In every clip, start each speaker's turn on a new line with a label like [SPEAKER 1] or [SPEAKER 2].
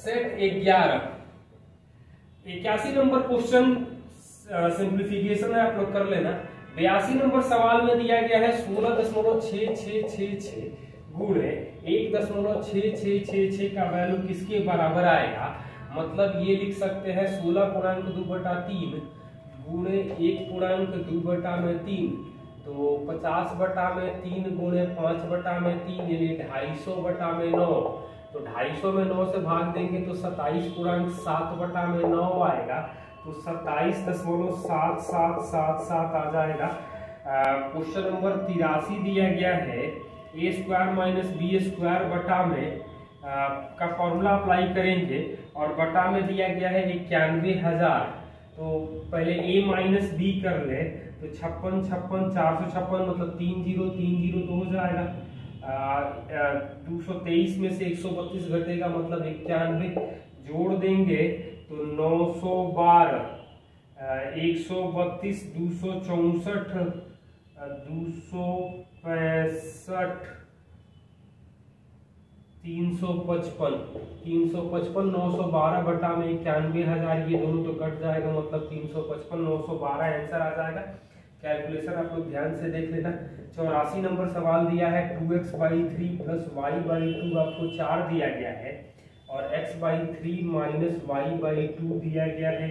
[SPEAKER 1] Set 11 81 number question simplification है, आप लोग कर लेना। 82 नंबर सवाल में दिया गया है 16.6666 गुणे 1.6666 का वैल्यू किसके बराबर आएगा। मतलब ये लिख सकते हैं 16.2/3 गुणे 1.2/3, तो 50/3 गुणे 5/3 यानी 250/9। तो 250 में 9 से भाग देंगे तो 27.7/9 आएगा, तो 27.7777 आ जाएगा। क्वेश्चन नंबर 83 दिया गया है a² - b² बटा में का फॉर्मूला अप्लाई करेंगे और बटा में दिया गया है 91,000। तो पहले a माइनस b कर ले तो 56 56 456 मतलब 3030 तो हो जाएगा। 223 में से 132 घटेगा मतलब 91, जोड़ देंगे तो 912, 132, 264, 265, 355, 912 बटा में 91,000, ये दोनों तो कट जाएगा मतलब 355, 912 आंसर आ जाएगा। कैलकुलेशन आप लोग ध्यान से देख लेना। 84 नंबर सवाल दिया है 2x/3 + y/2 आपको 4 दिया गया है और x/3 - y/2 दिया गया है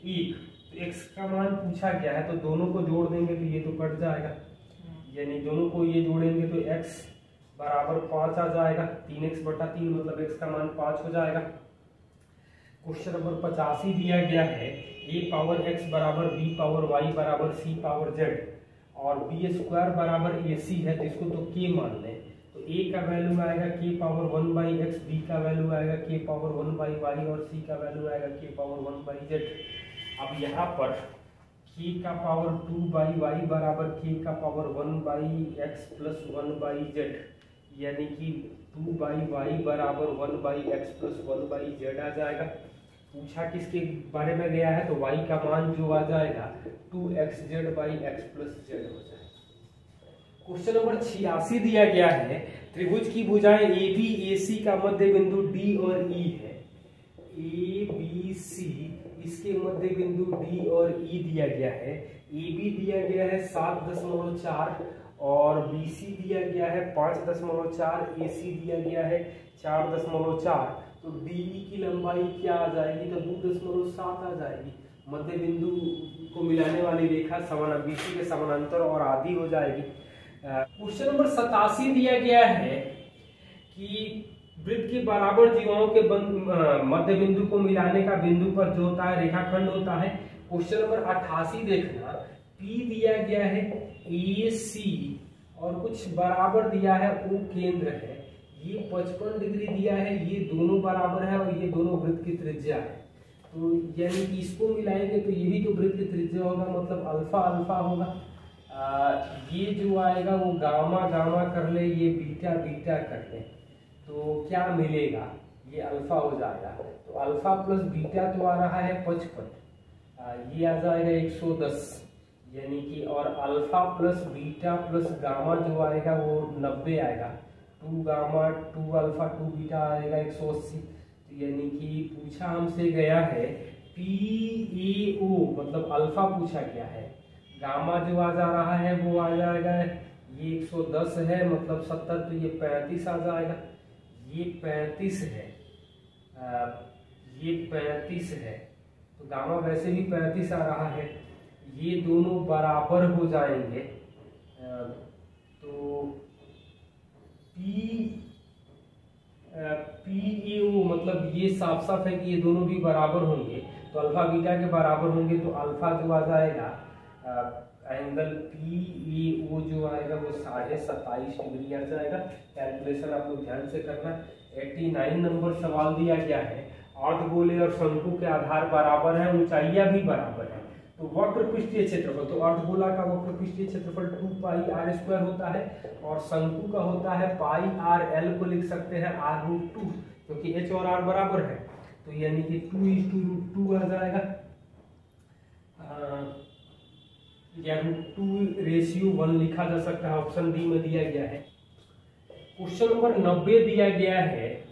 [SPEAKER 1] 1। तो x का मान पूछा गया है तो दोनों को जोड़ देंगे तो ये तो कट जाएगा, यानी दोनों को ये जोड़ेंगे तो x बराबर 5 आ जाएगा। 3x/3 मतलब x का मान 5 हो जाएगा। क्वेश्चन नंबर 85 दिया गया है a पावर x बराबर b पावर y बराबर c पावर z और b² बराबर ac है, जिसको तो k मान लें। तो a का वैल्यू आएगा k पावर 1/x, b का वैल्यू आएगा k पावर 1/y और c का वैल्यू आएगा k पावर 1/z। अब यहाँ पर k का पावर 2/y बराबर k का पावर 1/x + 1/z, यानी कि 2/y बराबर 1/x + 1/z आ जाएगा। पूछा किसके बारे में गया है तो y का मान जो आ जाएगा 2xz/x + z हो जाएगा। क्वेश्चन नंबर 86 दिया गया है त्रिभुज की भुजाएं AB AC का मध्य बिंदु D और E है। ABC इसके मध्य बिंदु D और E दिया गया है। AB दिया गया है 7.4 और BC दिया गया है 5.4, AC दिया गया है 4.4। तो DE की लंबाई क्या आ जाएगी तो 2.7 आ जाएगी। मध्य बिंदु को मिलाने वाली रेखा BC के समानांतर और आधी हो जाएगी। क्वेश्चन नंबर 87 दिया गया है कि वृत्त के बराबर जीवाओं के मध्य बिंदु को मिलाने का बिंदु पर जो होता है रेखाखंड होता है। क्वेश्चन नंबर 88 देखना, P दिया गया है AC और कुछ बराबर दिया है O केंद्र है, ये 55 डिग्री दिया है, ये दोनों बराबर है और ये दोनों वृत्त की त्रिज्या है। तो यानी कि इसको मिलाएंगे तो ये भी तो वृत्त की त्रिज्या होगा, मतलब अल्फा अल्फा होगा। ये जो आएगा वो गामा गामा कर ले, ये बीटा बीटा कर ले, तो क्या मिलेगा ये अल्फा हो जाएगा। तो अल्फा प्लस बीटा तो आ रहा है 55, ये आ जाएगा 110, यानी कि और alpha plus beta plus gamma जो आएगा वो 90 आएगा। 2 गामा 2 अल्फा 2 बीटा आएगा 180। तो यानी कि पूछा हमसे गया है PAO मतलब अल्फा पूछा गया है, गामा जो आ जा रहा है वो आ जाएगा ये 110 है मतलब 70, तो ये 35 आ जाएगा। ये 35 है, ये 35 है, तो गामा वैसे भी 35 आ रहा है, ये दोनों बराबर हो जाएंगे। तो PAO मतलब ये साफ साफ है कि ये दोनों भी बराबर होंगे, तो अल्फा बीटा के बराबर होंगे, तो अल्फा जो आ जाएगा एंगल PAO जो आएगा वो 27.5 डिग्री आ जाएगा। कैलकुलेशन आप लोग ध्यान से करना। 89 नंबर सवाल दिया गया है अर्धगोले और शंकु के आधार बराबर है, ऊंचाइयां भी बराबर है, तो वक्र पृष्ठीय क्षेत्रफल, तो अर्धगोला का वक्र पृष्ठीय क्षेत्रफल 2πr² होता है और शंकु का होता है πrl को लिख सकते हैं r√2, क्योंकि h और r बराबर है, तो यानी कि 2:√2 आ जाएगा, या √2:1 लिखा जा सकता है। ऑप्शन डी में दिया गया है। क्वेश्चन नंबर 90 दिया गया है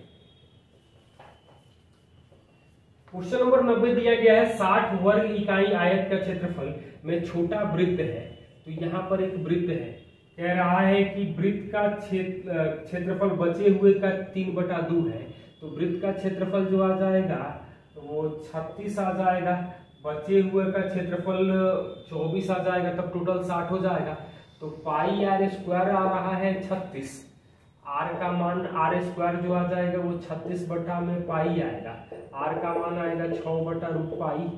[SPEAKER 1] क्वेश्चन नंबर 90 दिया गया है 60 वर्ग इकाई आयत का क्षेत्रफल में छोटा वृत्त है। तो यहाँ पर एक वृत्त है, कह रहा है कि वृत्त का क्षेत्रफल बचे हुए का 3/2 है। तो वृत्त का क्षेत्रफल जो आ जाएगा वो 36 आ जाएगा, बचे हुए का क्षेत्रफल 24 आ जाएगा, तब टोटल 60 हो जाएगा। तो पाई आर स्क्वायर आ रहा है 36, आर का मान आर स्क्वायर जो आ जाएगा वो 36 बटा में पाई आएगा, आर का मान आएगा 6/√पाई।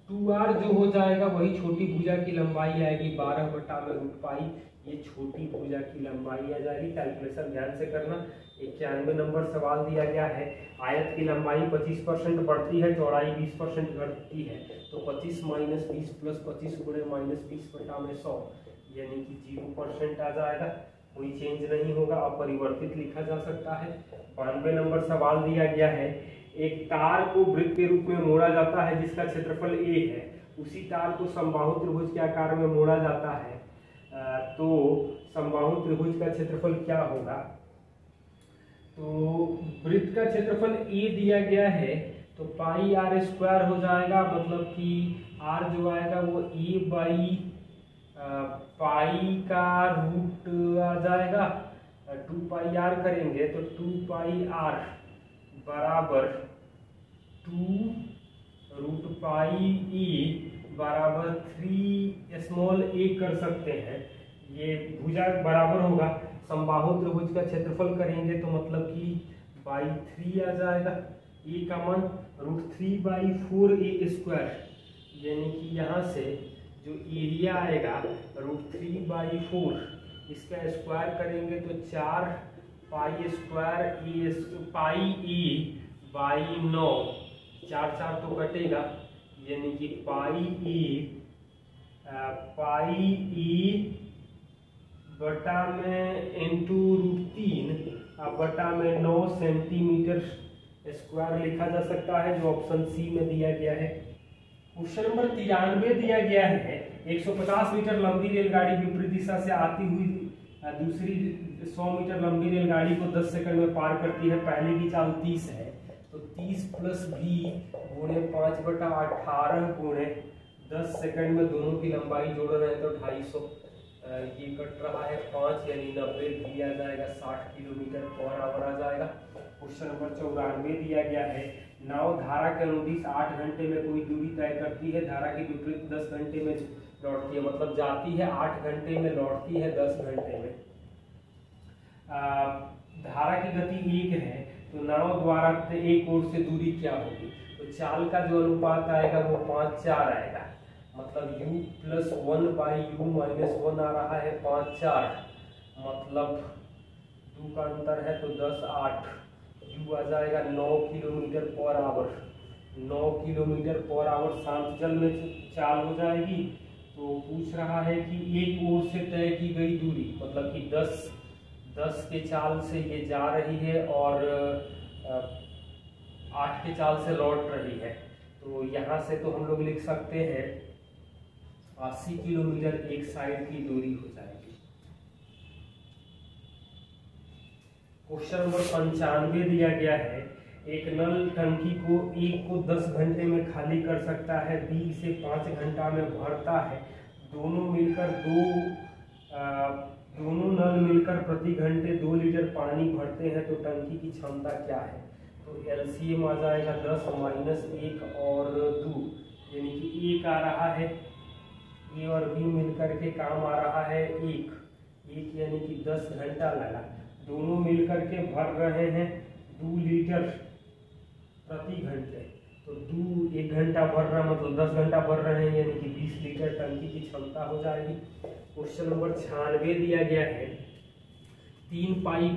[SPEAKER 1] 2r जो हो जाएगा वही छोटी भुजा की लंबाई आएगी 12/√पाई। ये छोटी भुजा की लंबाई आ जाएगी। कैलकुलेशन ध्यान से करना। 91 नंबर सवाल दिया गया है, आयत की लंबाई 25% बढ़ती है, चौड़ाई 20% घटती है। तो 25 - 20 + 25 × -20/100 यानी कि 0% आ जाएगा, कोई चेंज नहीं होगा, अपरिवर्तित लिखा जा सकता है। 92 नंबर सवाल दिया गया है, एक तार को वृत्त के रूप में मोड़ा जाता है जिसका क्षेत्रफल a है, उसी तार को समबाहु त्रिभुज के आकार में मोड़ा जाता है, तो समबाहु त्रिभुज का क्षेत्रफल क्या होगा? तो वृत्त का क्षेत्रफल a दिया गया है, तो पाई आर स्क्वायर हो जाएगा, मतलब कि r जो आएगा वो a/, पाई का रूट आ जाएगा, 2πr करेंगे तो 2πr बराबर 2√πe बराबर 3a कर सकते हैं। ये भुजा बराबर होगा, समबाहु त्रिभुज का क्षेत्रफल करेंगे तो मतलब कि 3 आ जाएगा, a का मान √3/4a², यानी कि यहाँ से जो एरिया आएगा √3/4, इसका स्क्वायर करेंगे तो 4π² पाई/9, 4 तो कटेगा, यानी कि पाई बटा में इंटू √3 बटा में 9 सेंटीमीटर स्क्वायर लिखा जा सकता है, जो ऑप्शन सी में दिया गया है। क्वेश्चन नंबर 93 दिया गया है, 150 मीटर लंबी रेलगाड़ी विपरीत दिशा से आती हुई दूसरी 100 मीटर लंबी रेलगाड़ी को 10 सेकंड में पार करती है। पहले की चाल 30 है, तो 30 + b × 5/18 × 10 सेकंड में दोनों की लंबाई जोड़ रहे हैं तो 250, ये कट रहा है 5, यानी 90 भी आ जाएगा, 60 km/h आ जाएगा। क्वेश्चन नंबर 94 दिया गया है, नाव धारा के अनुदिश 8 घंटे में कोई दूरी तय करती है, धारा के विपरीत 10 घंटे में लौटती है, मतलब जाती है 8 घंटे में, लौटती है 10 घंटे में। धारा की गति 1 है, तो नाव द्वारा एक ओर से दूरी क्या होगी? तो चाल का जो अनुपात आएगा वो 5:4 आएगा, मतलब u + 1/u - 1 आ रहा है 5:4, मतलब 2 का अंतर है तो 10:8, u आ जाएगा 9 km/h, 9 km/h शांत जल में चाल हो जाएगी। तो पूछ रहा है कि एक ओर से तय की गई दूरी, मतलब कि 10 के चाल से ये जा रही है और 8 के चाल से लौट रही है, तो यहाँ से तो हम लोग लिख सकते हैं 80 किलोमीटर एक साइड की दूरी हो जाएगी। क्वेश्चन नंबर 95 दिया गया है, एक नल टंकी को 10 घंटे में खाली कर सकता है, b इसे 5 घंटा में भरता है, दोनों नल मिलकर प्रति घंटे 2 लीटर पानी भरते हैं, तो टंकी की क्षमता क्या है? तो LCM आ जाएगा 10 - 1 और 2, यानी कि 1 आ रहा है, a और b मिलकर के काम आ रहा है 1 यानी कि 10 घंटा लगा, दोनों मिलकर के भर रहे हैं 2 लीटर प्रति घंटे, तो 1 घंटा भर रहा मतलब 10 घंटा भर रहे हैं, यानी कि 20 लीटर टंकी की क्षमता हो जाएगी। क्वेश्चन नंबर 96 दिया गया है, 3 पाइप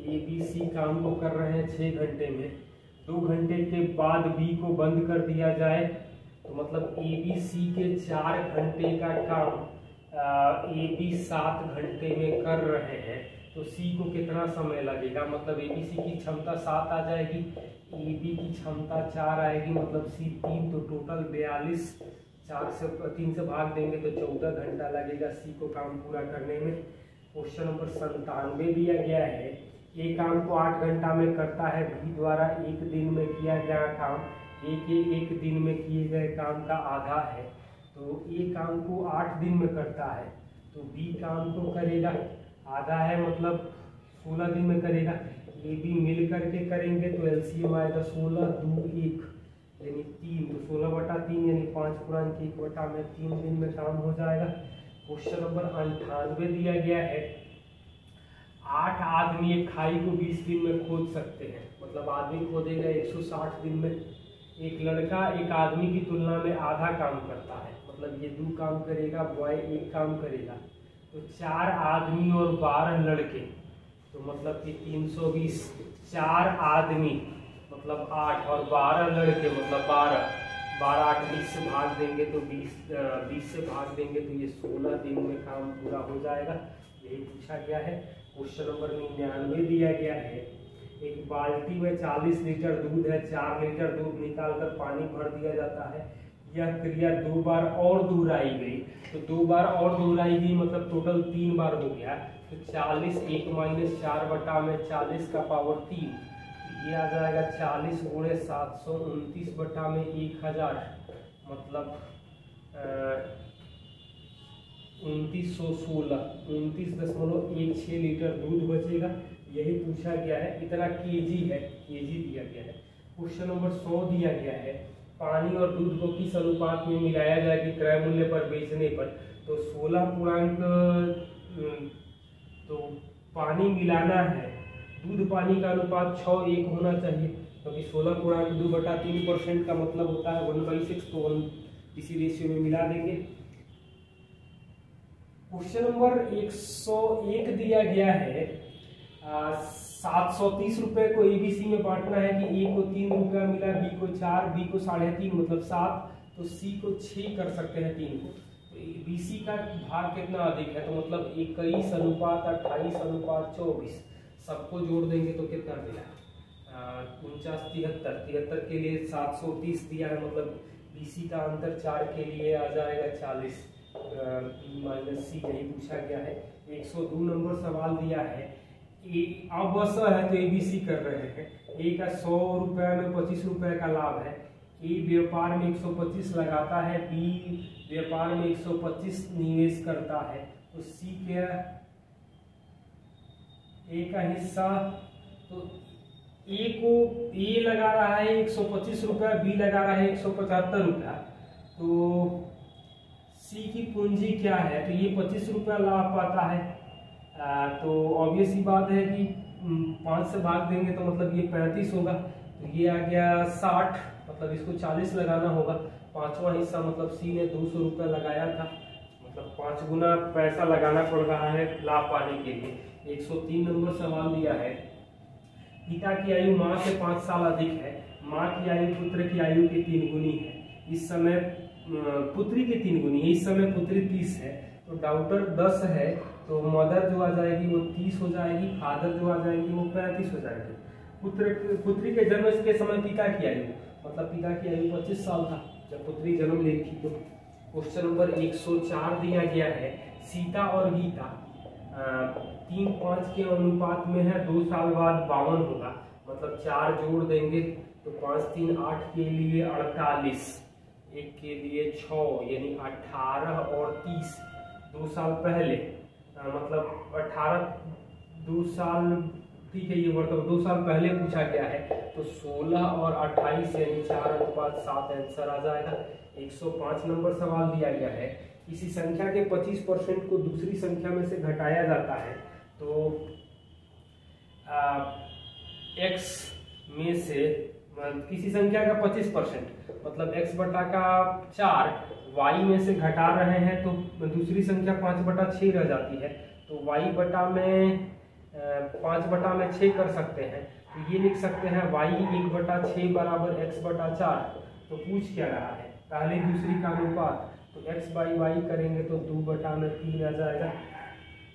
[SPEAKER 1] ABC काम को कर रहे हैं 6 घंटे में, 2 घंटे के बाद B को बंद कर दिया जाए, तो मतलब ABC के 4 घंटे का काम AB 7 घंटे में कर रहे हैं, तो C को कितना समय लगेगा? मतलब ABC की क्षमता 7 आ जाएगी, AB की क्षमता 4 आएगी, मतलब C 3, तो टोटल 42, 3 से भाग देंगे तो 14 घंटा लगेगा C को काम पूरा करने में। क्वेश्चन नंबर 97 दिया गया है, A काम को 8 घंटा में करता है, B द्वारा 1 दिन में किया गया काम एक दिन में किए गए काम का आधा है, तो ए काम को 8 दिन में करता है, तो बी काम को करेगा आधा है मतलब 16 दिन में करेगा। ए बी मिल करके करेंगे तो एलसीएम आएगा 16 2 1 यानी 3, तो 16/3 यानी 5 पूर्णांक 1/3 दिन में काम हो जाएगा। क्वेश्चन नंबर 98 दिया गया है, 8 आदमी एक खाई को 20 दिन में खोद सकते हैं, मतलब आदमी खोदेगा 160 दिन में। एक लड़का एक आदमी की तुलना में आधा काम करता है, मतलब ये 2 काम करेगा, बॉय 1 काम करेगा, तो 4 आदमी और 12 लड़के, तो मतलब कि 320। 4 आदमी मतलब 8 और 12 लड़के मतलब 12 8 20 से भाग देंगे तो 20 से भाग देंगे तो ये 16 दिन में काम पूरा हो जाएगा। यही पूछा गया है। क्वेश्चन नंबर 99 दिया गया है, एक बाल्टी में 40 लीटर दूध है, 4 लीटर दूध निकालकर पानी भर दिया जाता है। यह क्रिया 2 बार और दोहराई गई, तो 2 बार और दोहराई गई मतलब टोटल 3 बार हो गया, तो 40 1 - 4/40 का पावर 3, ये आ जाएगा 40 × 729/1000 मतलब 2916 29.16 लीटर दूध बचेगा। यही पूछा गया है, इतना केजी है, केजी दिया गया है। क्वेश्चन नंबर 100 दिया गया है, पानी और दूध को किस अनुपात में मिलाया जाए कि क्रय मूल्य पर बेचने पर, तो 16 पूर्णांक, तो पानी मिलाना है, दूध पानी का अनुपात 6:1 होना चाहिए, क्योंकि 16 पूर्णांक 2/3% का मतलब होता है 1/6, तो इसी रेशियो में मिला देंगे। क्वेश्चन नंबर 101 दिया गया है, 730 रुपए को एबीसी में बांटना है कि ए को 3 रुपया मिला, बी को 4, बी को 3.5 मतलब 7, तो सी को 6 कर सकते हैं 3 को, तो बीसी का भाग कितना अधिक है, तो मतलब 21:28:24, सबको जोड़ देंगे तो कितना मिला 49 73 के लिए 730 दिया है, मतलब बीसी का अंतर 4 के लिए आ जाएगा 40 - सी, यही पूछा गया है। 102 नंबर सवाल दिया है, अब है तो एबीसी कर रहे हैं, ए का 100 रुपए में 25 रुपए का लाभ है, ए व्यापार में 125 लगाता है, बी व्यापार में 125 निवेश करता है, तो सी क्या ए का हिस्सा, तो ए लगा रहा है 125 रुपया, बी लगा रहा है 175 रुपया, तो सी की पूंजी क्या है, तो ये 25 रुपया लाभ पाता है, तो ऑब्वियस ही बात है कि 5 से भाग देंगे तो मतलब ये 35 होगा, तो ये आ गया 60, मतलब इसको 40 लगाना होगा, 5वां हिस्सा मतलब सी ने 200 रुपया लगाया था, मतलब 5 गुना पैसा लगाना पड़ रहा है लाभ पाने के लिए। 103 नंबर सवाल दिया है, पिता की आयु माँ से 5 साल अधिक है, माँ की आयु पुत्र की आयु के 3 गुनी है, इस समय पुत्री की 3 गुनी है, इस समय पुत्री 30 है, तो डॉक्टर 10 है, तो मदर जो आ जाएगी वो 30 हो जाएगी, फादर जो आ जाएगी वो 35 हो जाएगी। पुत्री के जन्म के समय पिता की आयु, मतलब पिता की आयु 25 साल था जब पुत्री जन्म ली थी। तो क्वेश्चन नंबर 104 दिया गया है, सीता और गीता 3:5 के अनुपात में है, 2 साल बाद 52 होगा, मतलब 4 जोड़ देंगे तो 5 3 8 के लिए 48, 1 के लिए 6 यानी 18 और 30, 2 साल पहले मतलब 18 2 साल, ठीक है ये मतलब 2 साल पहले पूछा गया है, तो 16 और 28 यानी 4:7 आंसर आ जाएगा। 105 नंबर सवाल दिया गया है, किसी संख्या के 25% को दूसरी संख्या में से घटाया जाता है, तो x में से किसी संख्या का 25% मतलब x/4 y में से घटा रहे हैं, तो दूसरी संख्या 5/6 रह जाती है, तो y/5/6 कर सकते हैं, तो ये लिख सकते हैं y 1/6 बराबर x/4। तो पूछ क्या रहा है, पहली दूसरी का अनुपात, तो x/y करेंगे तो 2/3 आ जाएगा।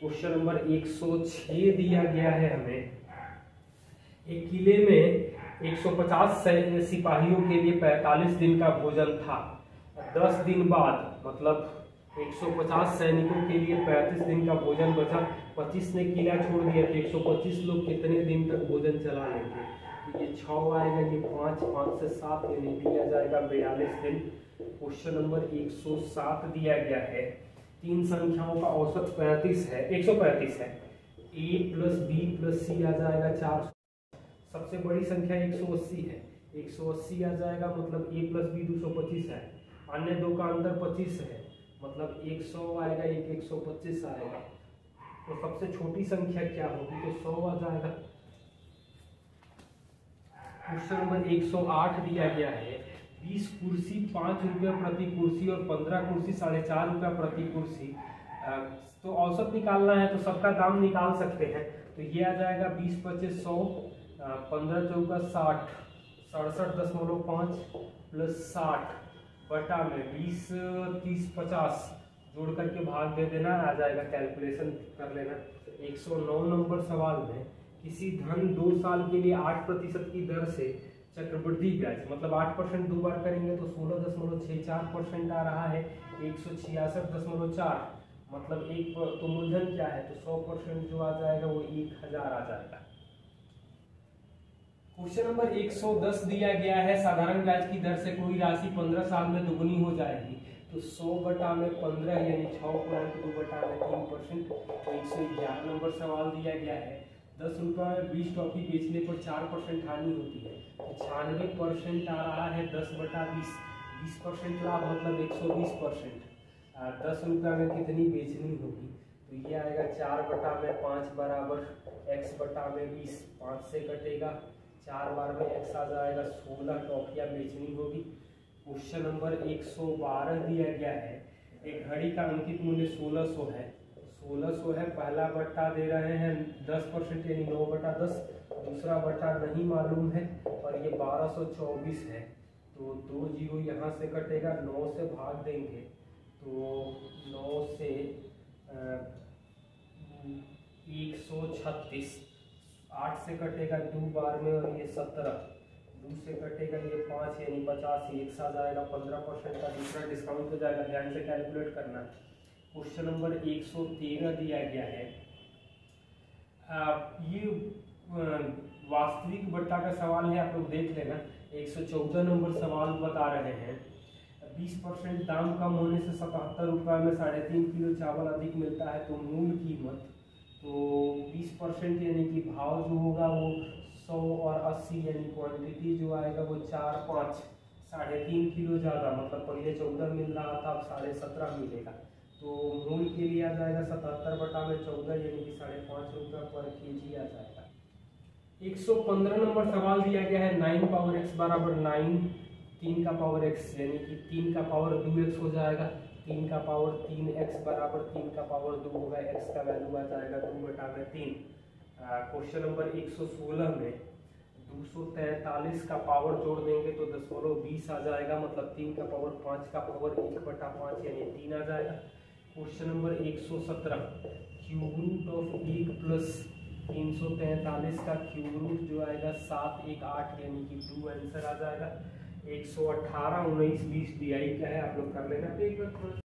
[SPEAKER 1] क्वेश्चन नंबर 106 दिया गया है हमें, एक किले में 150 सिपाहियों के लिए 45 दिन का भोजन था, 10 दिन बाद मतलब 150 सैनिकों के लिए 35 दिन का भोजन बचा, 25 ने किला छोड़ दिया, तो 125 लोग कितने दिन तक भोजन चला लेंगे, तो ये 6 आएगा, ये 5, 5 से 7 यानी दिया जाएगा 42 दिन। क्वेश्चन नंबर 107 दिया गया है, तीन संख्याओं का औसत 135 है। a प्लस बी प्लस सी आ जाएगा 400। सबसे बड़ी संख्या 180 है, 180 आ जाएगा, मतलब a प्लस बी 225 है। अन्य दो का अंदर 25 है, मतलब 100 आएगा, एक 125 आएगा। तो सबसे छोटी संख्या क्या होगी, तो 100 आ जाएगा। क्वेश्चन नंबर 108 दिया गया है, 20 कुर्सी 5 रुपया प्रति कुर्सी और 15 कुर्सी 4.5 रुपया प्रति कुर्सी। तो औसत निकालना है तो सबका दाम निकाल सकते हैं। तो ये आ जाएगा 20 25 100, 15 चौका 60, 67.5 प्लस 60 बटा में 20 30 50 जोड़ करके भाग दे देना, आ जाएगा, कैलकुलेशन कर लेना। 109 नंबर सवाल में किसी धन 2 साल के लिए 8% की दर से चक्रवृद्धि ब्याज, मतलब 8% 2 बार करेंगे तो 16.64% आ रहा है। 166.4, मतलब एक तो मूलधन क्या है, तो 100% जो आ जाएगा वो 1000 आ जाएगा। क्वेश्चन नंबर 110 दिया गया है, साधारण ब्याज की दर से कोई राशि 15 साल में दुगुनी हो जाएगी। तो 100 बटा में 15 यानी 6.2 बटा में 3%। 111 नंबर सवाल दिया गया है, 10 रुपये में 20 टॉफी बेचने पर 4% हानि होती है। तो 96% आ रहा है, 10 बटा 20, 20% लाभ मतलब 120%। 10 रुपये में कितनी बेचनी होगी, तो ये आएगा 4 बटा में 5 बराबर x बटा में 20, 5 से कटेगा, 4 बार में x आ जाएगा, 16 टॉफियाँ बेचनी होगी। क्वेश्चन नंबर 112 दिया गया है, एक घड़ी का अंकित मूल्य 1600 है। 1600 है, पहला बट्टा दे रहे हैं 10% यानी 9 बटा 10, दूसरा बट्टा नहीं मालूम है, और ये 1224 है। तो 2 जीरो यहाँ से कटेगा, 9 से भाग देंगे तो 9 से 136, 8 से कटेगा 2 बार में, और ये 17, 2 से कटेगा ये 5 यानी 50, एक आ जाएगा, 15% का दूसरा डिस्काउंट हो जाएगा, ध्यान से कैलकुलेट करना। क्वेश्चन नंबर 113 दिया गया है, ये वास्तविक बट्टा का सवाल है, आप लोग देख लेना। 114 नंबर सवाल बता रहे हैं, 20% दाम कम होने से 77 रुपये में 3.5 किलो चावल अधिक मिलता है, तो मूल कीमत, तो 20% यानी कि भाव जो होगा वो 100 और 80 यानी क्वांटिटी जो आएगा वो 4 5 3.5 किलो ज़्यादा, मतलब पहले 14 मिल रहा था, अब 17.5 मिलेगा। तो मूल के लिए आ जाएगा 77 बटा में 14 यानी कि 5.5 रुपये पर केजी आ जाएगा। 115 नंबर सवाल दिया गया है, 9 पावर x बराबर 9, 3 का पावर x यानी कि 3 का पावर 2x हो जाएगा, 3 का पावर 3x बराबर 3 का पावर 2 होगा, x का वैल्यू आ जाएगा 2 बटा में 3। क्वेश्चन नंबर 116 में 243 का पावर जोड़ देंगे तो 10.20 आ जाएगा, मतलब 3 का पावर 5 का पावर 1 बटा 5 यानी 3 आ जाएगा। Question number 117, cube root of 1 plus 343 का क्यूब रूट जो आएगा 7 1 8 यानी कि 2 आंसर आ जाएगा। 118 19 20 DI क्या है आप लोग कर लेना।